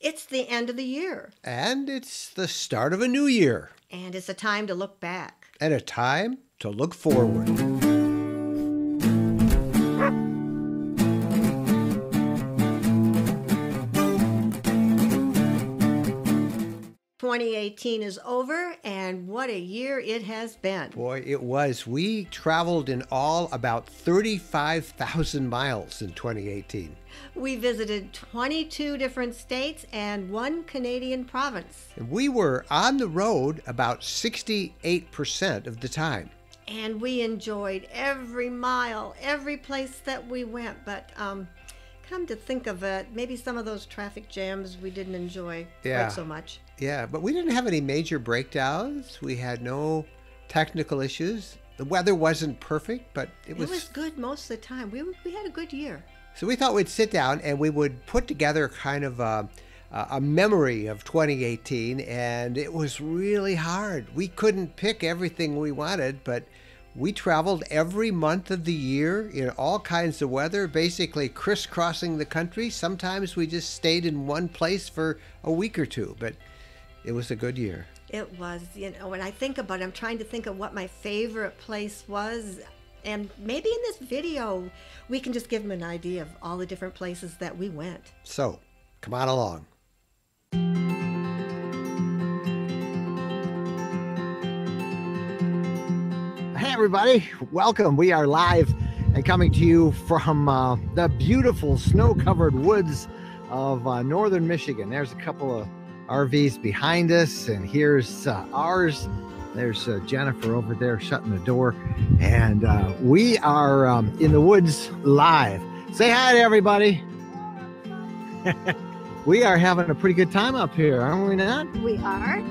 It's the end of the year. And it's the start of a new year. And it's a time to look back. And a time to look forward. 2018 is over, and what a year it has been. Boy, it was. We traveled in all about 35,000 miles in 2018. We visited 22 different states and 1 Canadian province. And we were on the road about 68% of the time. And we enjoyed every mile, every place that we went. But come to think of it, maybe some of those traffic jams we didn't enjoy quite so much. Yeah, but we didn't have any major breakdowns. We had no technical issues. The weather wasn't perfect, but it was good most of the time. We had a good year. So we thought we'd sit down and we would put together kind of a memory of 2018, and it was really hard. We couldn't pick everything we wanted, but we traveled every month of the year in all kinds of weather, basically crisscrossing the country. Sometimes we just stayed in one place for a week or two, but it was a good year. It was. When I think about it, I'm trying to think of what my favorite place was. And maybe in this video, we can just give them an idea of all the different places that we went. So, come on along. Hey everybody, welcome. We are live and coming to you from the beautiful snow-covered woods of northern Michigan. There's a couple of RVs behind us, and here's ours. There's Jennifer over there shutting the door, and we are in the woods live. Say hi to everybody. We are having a pretty good time up here, aren't we not? We are.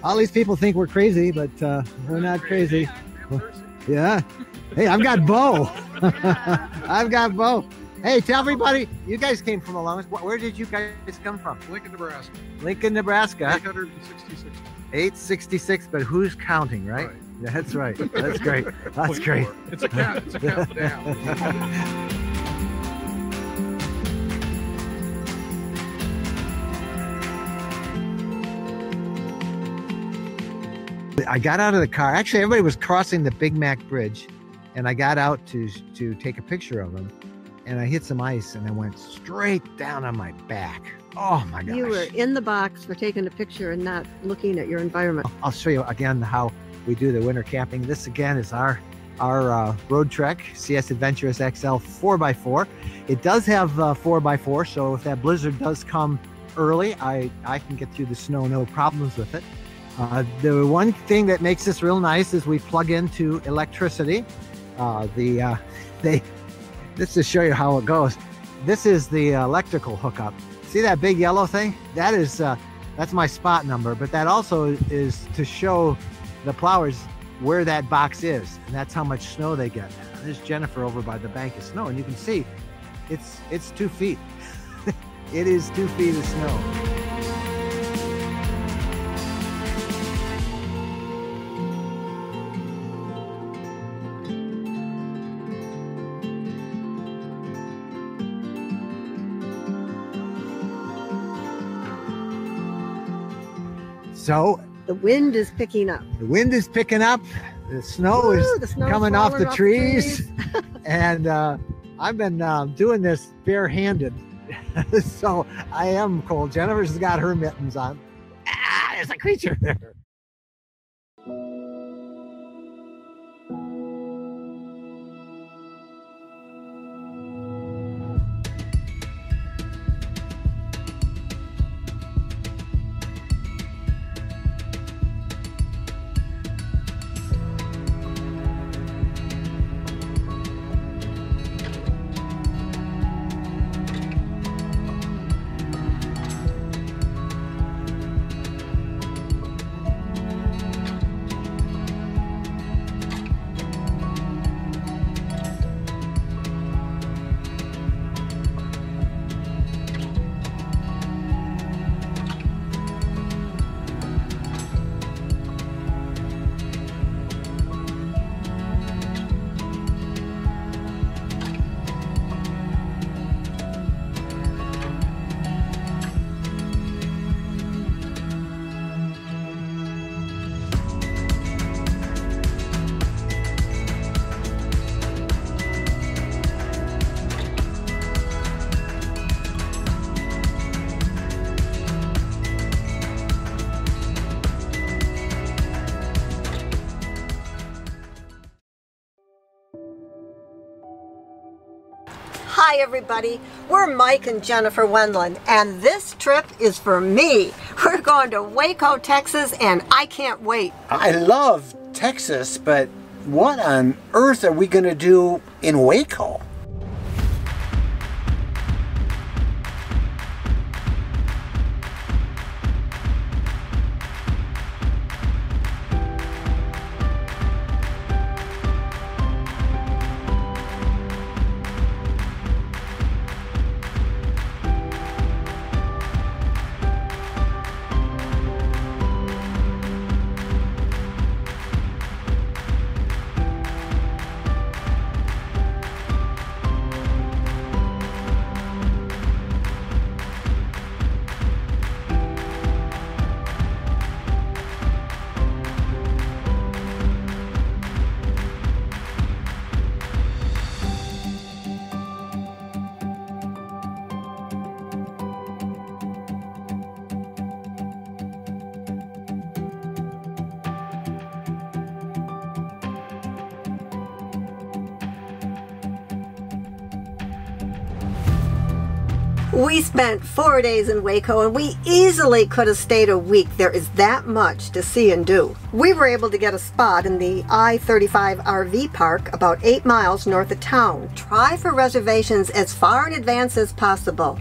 All these people think we're crazy, but we're not crazy. Yeah. Hey, I've got Bo. I've got Bo. Hey, tell everybody, you guys came from a long... Where did you guys come from? Lincoln, Nebraska. Lincoln, Nebraska. 866. 866, but who's counting, right? That's right. That's great. That's great. It's a count. It's a countdown. I got out of the car. Actually, everybody was crossing the Big Mac Bridge, and I got out to take a picture of them, and I hit some ice, and I went straight down on my back. Oh my gosh. You were in the box for taking a picture and not looking at your environment. I'll show you again how we do the winter camping. This again is our Roadtrek CS Adventurous XL 4x4. It does have 4x4, so if that blizzard does come early, I can get through the snow, no problems with it. The one thing that makes this real nice is we plug into electricity. This to show you how it goes. This is the electrical hookup. See that big yellow thing? That is that's my spot number, but that also is to show the plowers where that box is, and that's how much snow they get. There's Jennifer over by the bank of snow, and you can see it's 2 feet. It is 2 feet of snow. So the wind is picking up. The wind is picking up. The snow is coming off the trees. And I've been doing this barehanded. So I am cold. Jennifer's got her mittens on. Ah, there's a creature there. Hi everybody, we're Mike and Jennifer Wendland, and this trip is for me. We're going to Waco, Texas, and I can't wait. I love Texas, but what on earth are we going to do in Waco? We spent 4 days in Waco, and we easily could have stayed a week. There is that much to see and do. We were able to get a spot in the I-35 RV park about 8 miles north of town. Try for reservations as far in advance as possible.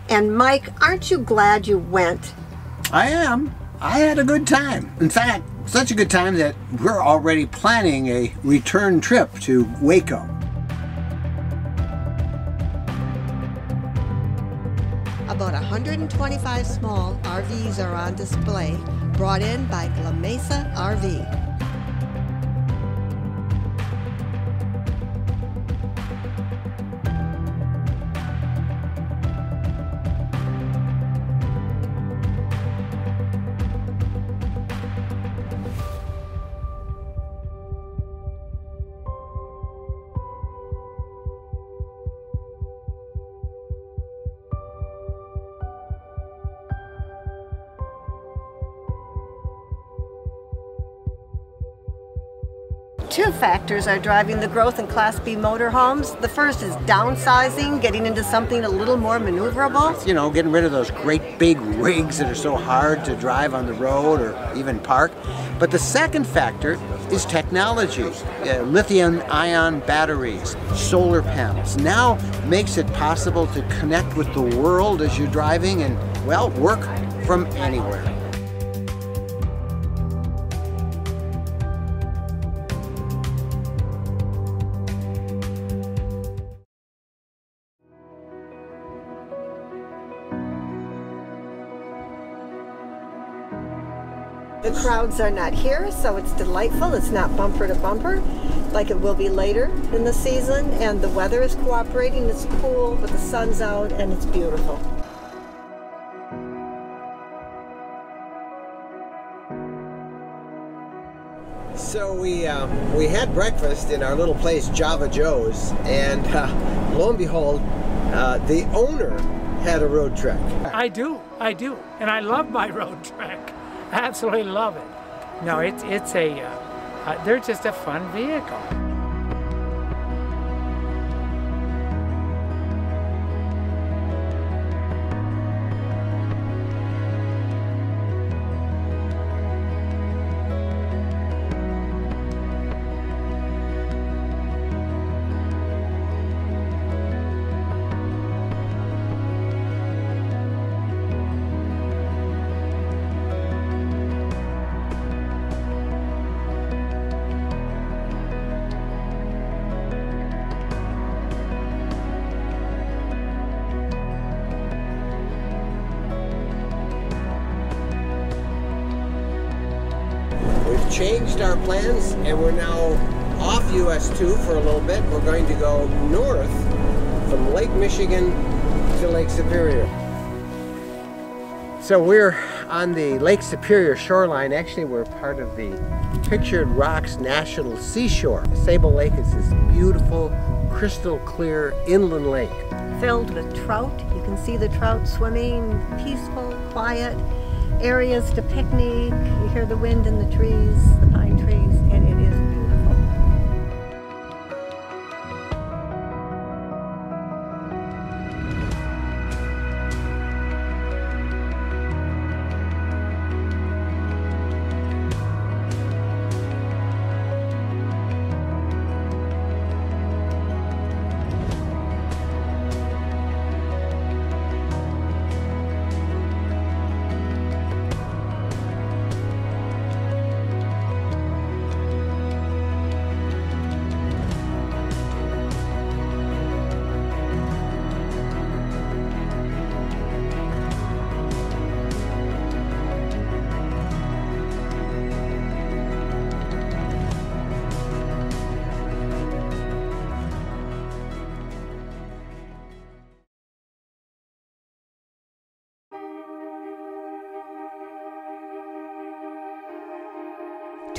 And Mike, aren't you glad you went? I am. I had a good time. In fact, such a good time that we're already planning a return trip to Waco. About 125 small RVs are on display, brought in by La Mesa RV. Two factors are driving the growth in Class B motorhomes. The first is downsizing, getting into something a little more maneuverable. You know, getting rid of those great big rigs that are so hard to drive on the road or even park. But the second factor is technology. Lithium-ion batteries, solar panels. Now makes it possible to connect with the world as you're driving and, well, work from anywhere. The crowds are not here, so it's delightful. It's not bumper to bumper like it will be later in the season, and the weather is cooperating. It's cool, but the sun's out and it's beautiful. So we had breakfast in our little place, Java Joe's, and lo and behold, the owner had a Roadtrek. I do, and I love my Roadtrek. Absolutely love it. No, they're just a fun vehicle. We've changed our plans and we're now off US 2 for a little bit. We're going to go north from Lake Michigan to Lake Superior. So we're on the Lake Superior shoreline. Actually, we're part of the Pictured Rocks National Seashore. Sable Lake is this beautiful, crystal clear inland lake. Filled with trout. You can see the trout swimming, peaceful, quiet. Areas to picnic, you hear the wind in the trees, the pine trees, and it is beautiful.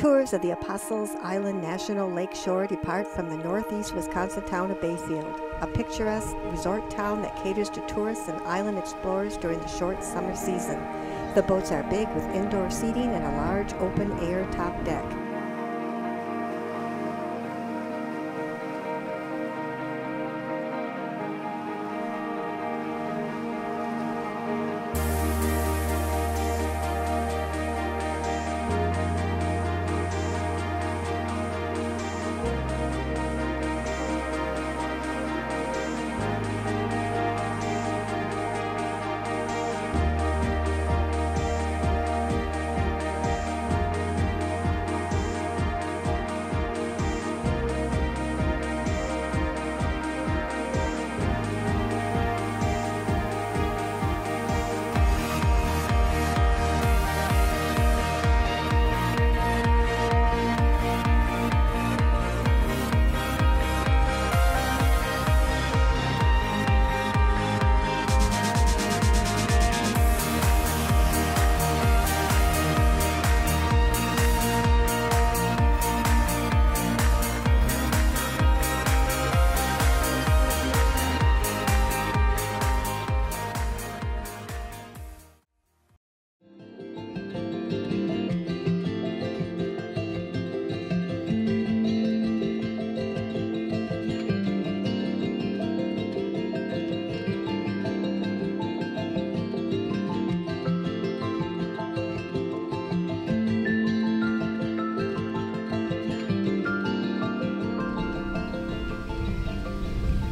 Tours of the Apostles Island National Lake Shore depart from the northeast Wisconsin town of Bayfield, a picturesque resort town that caters to tourists and island explorers during the short summer season. The boats are big with indoor seating and a large open-air top deck.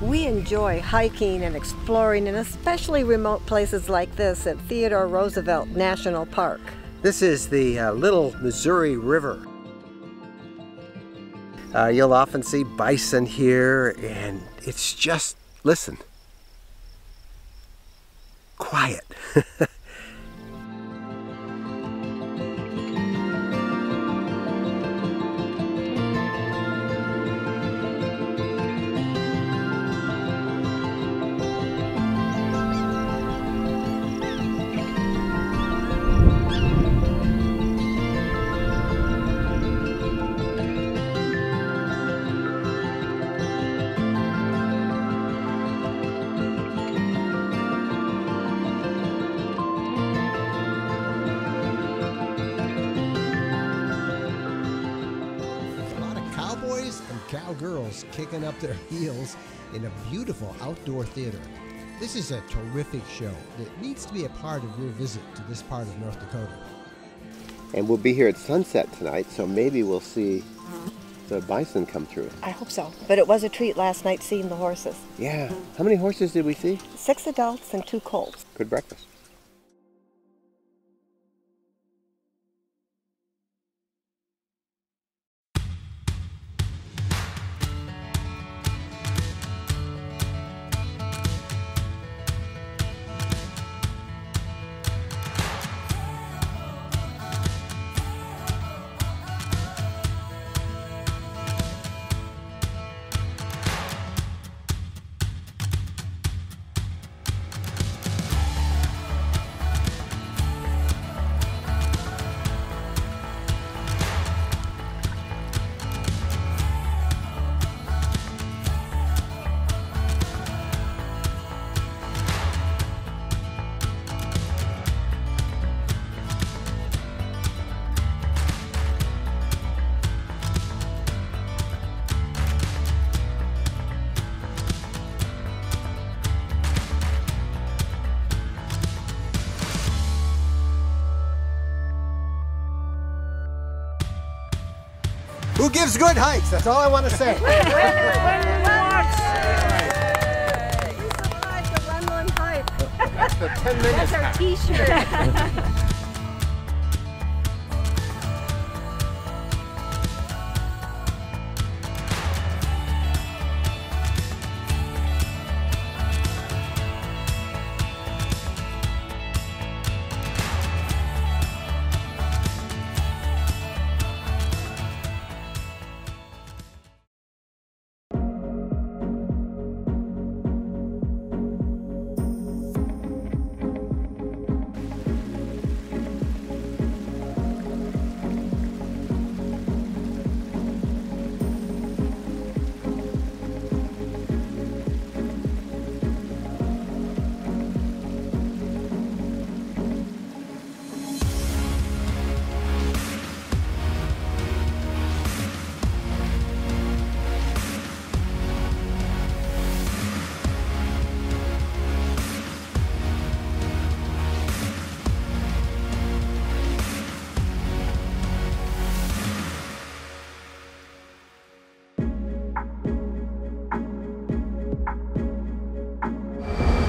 We enjoy hiking and exploring in especially remote places like this at Theodore Roosevelt National Park. This is the Little Missouri River. You'll often see bison here, and it's just, listen, quiet. Cowboys and cowgirls kicking up their heels in a beautiful outdoor theater. This is a terrific show that needs to be a part of your visit to this part of North Dakota. And we'll be here at sunset tonight, so maybe we'll see the bison come through. I hope so. But it was a treat last night seeing the horses. Yeah. How many horses did we see? 6 adults and 2 colts. Good breakfast. Who gives good hikes? That's all I want to say. We survived the Runland hike. That's the 10 minutes. That's our t-shirt.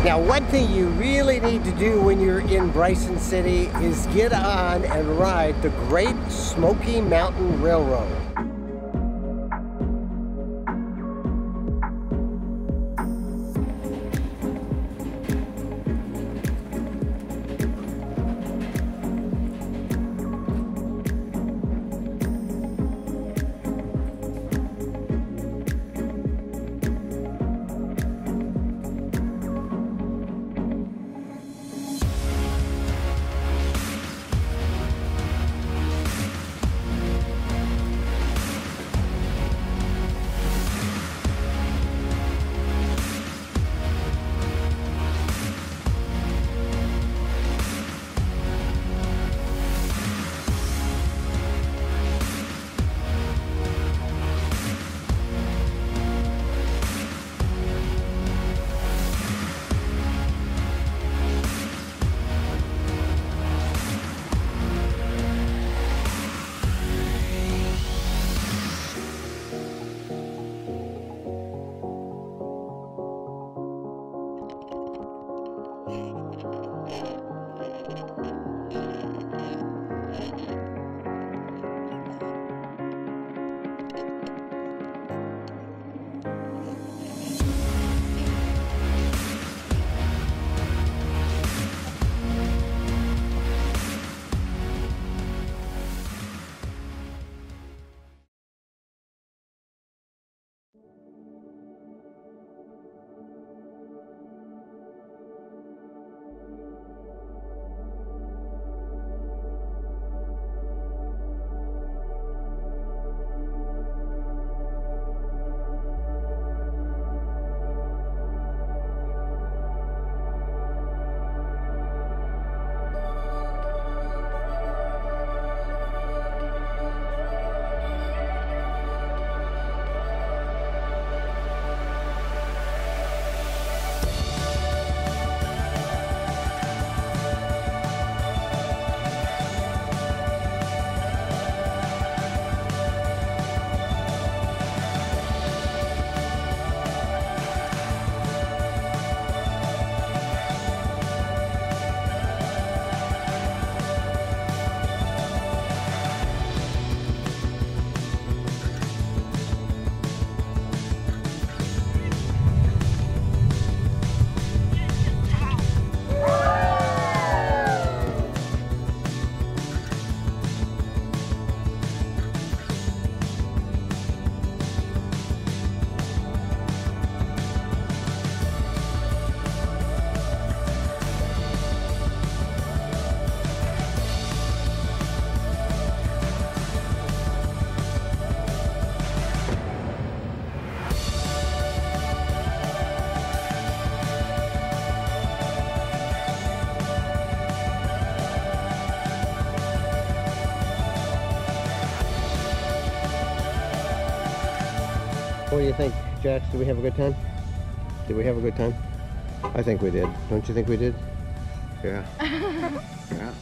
Now, one thing you really need to do when you're in Bryson City is get on and ride the Great Smoky Mountain Railroad. What do you think, Jax? Did we have a good time? Did we have a good time? I think we did. Don't you think we did? Yeah. Yeah.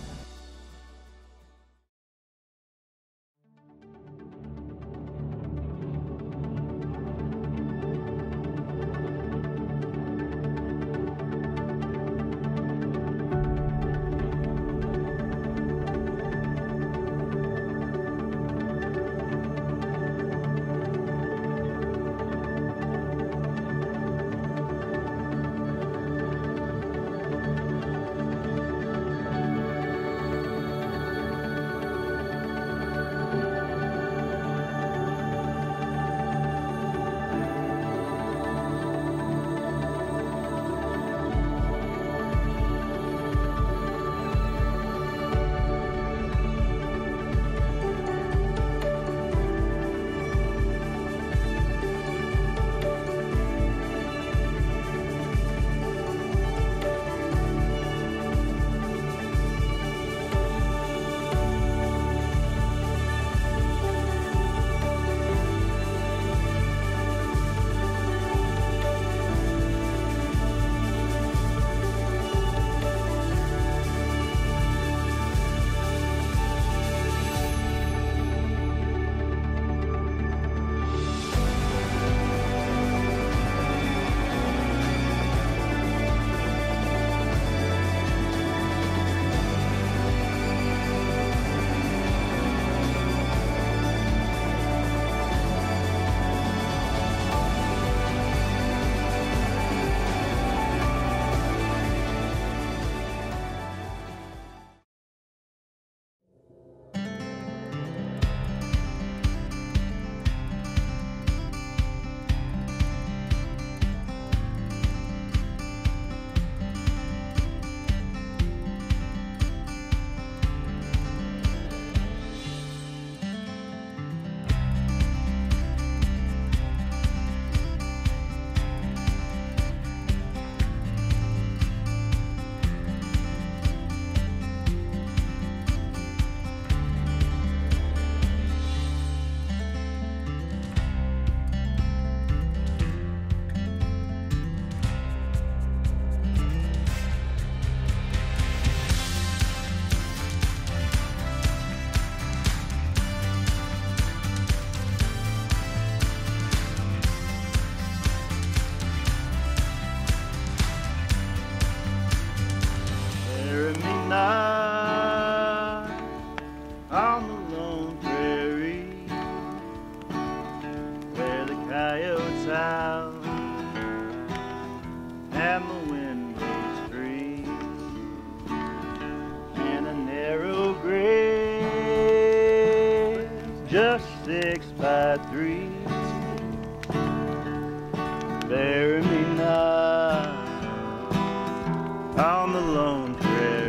out and the windows free in a narrow grave just 6 by 3. Bury me now on the lone prairie.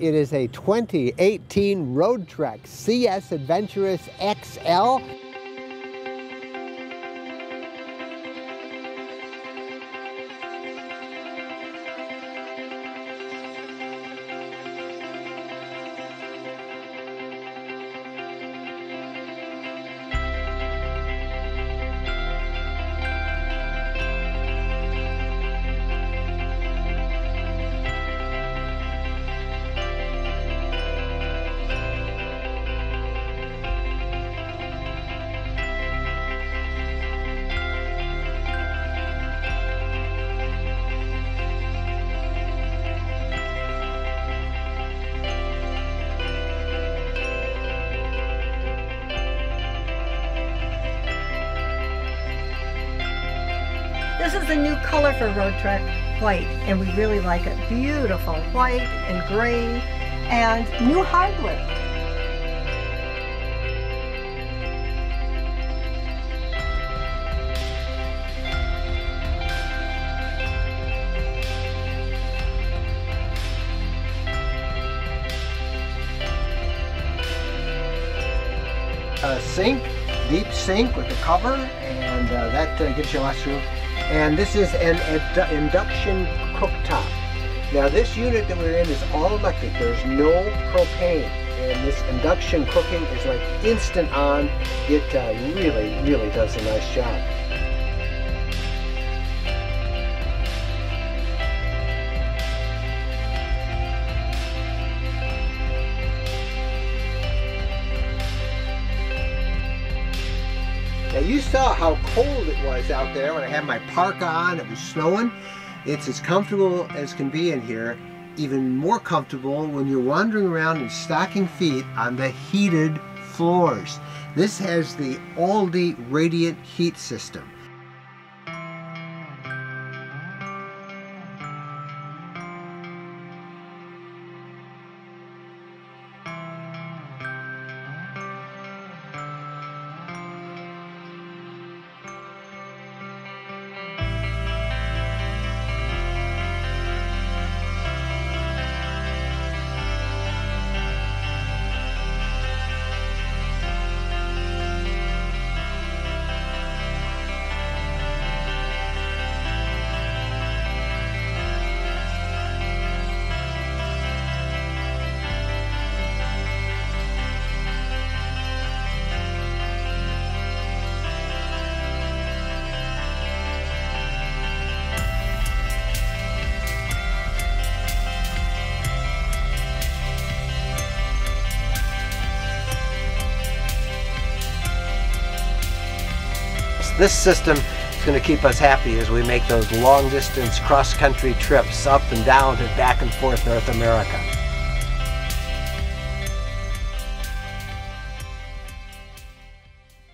It is a 2018 Roadtrek CS Adventurous XL. is a new color for Roadtrek, white, and we really like it. Beautiful white and gray, and new hardware. Sink, deep sink with the cover, and that gives you lots of room. And this is an induction cooktop. Now this unit that we're in is all electric. There's no propane, and this induction cooking is like instant on. It really does a nice job. Now you saw how cold it was out there when I had my parka on, it was snowing. It's as comfortable as can be in here, even more comfortable when you're wandering around in stocking feet on the heated floors. This has the Aldi Radiant Heat System. This system is going to keep us happy as we make those long distance cross country trips up and down and back and forth North America.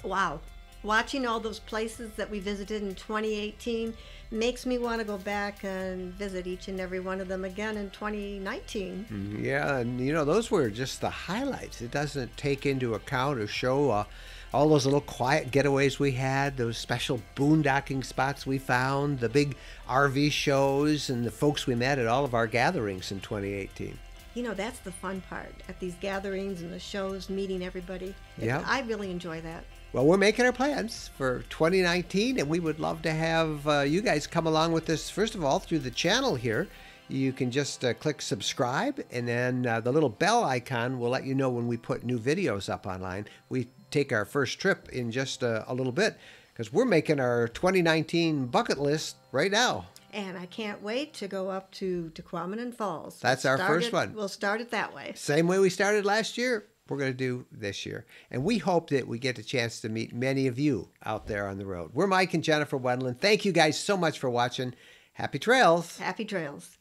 Wow. Watching all those places that we visited in 2018 makes me want to go back and visit each and every one of them again in 2019. Yeah, and you know, those were just the highlights. It doesn't take into account or show all those little quiet getaways we had, those special boondocking spots we found, the big RV shows, and the folks we met at all of our gatherings in 2018. You know, that's the fun part, at these gatherings and the shows, meeting everybody. Yeah. I really enjoy that. Well, we're making our plans for 2019, and we would love to have you guys come along with us, first of all, through the channel here. You can just click subscribe, and then the little bell icon will let you know when we put new videos up online. We take our first trip in just a little bit, because we're making our 2019 bucket list right now. And I can't wait to go up to Tequamanon Falls. That's our first one. We'll start it that way. Same way we started last year, we're going to do this year. And we hope that we get a chance to meet many of you out there on the road. We're Mike and Jennifer Wendland. Thank you guys so much for watching. Happy trails. Happy trails.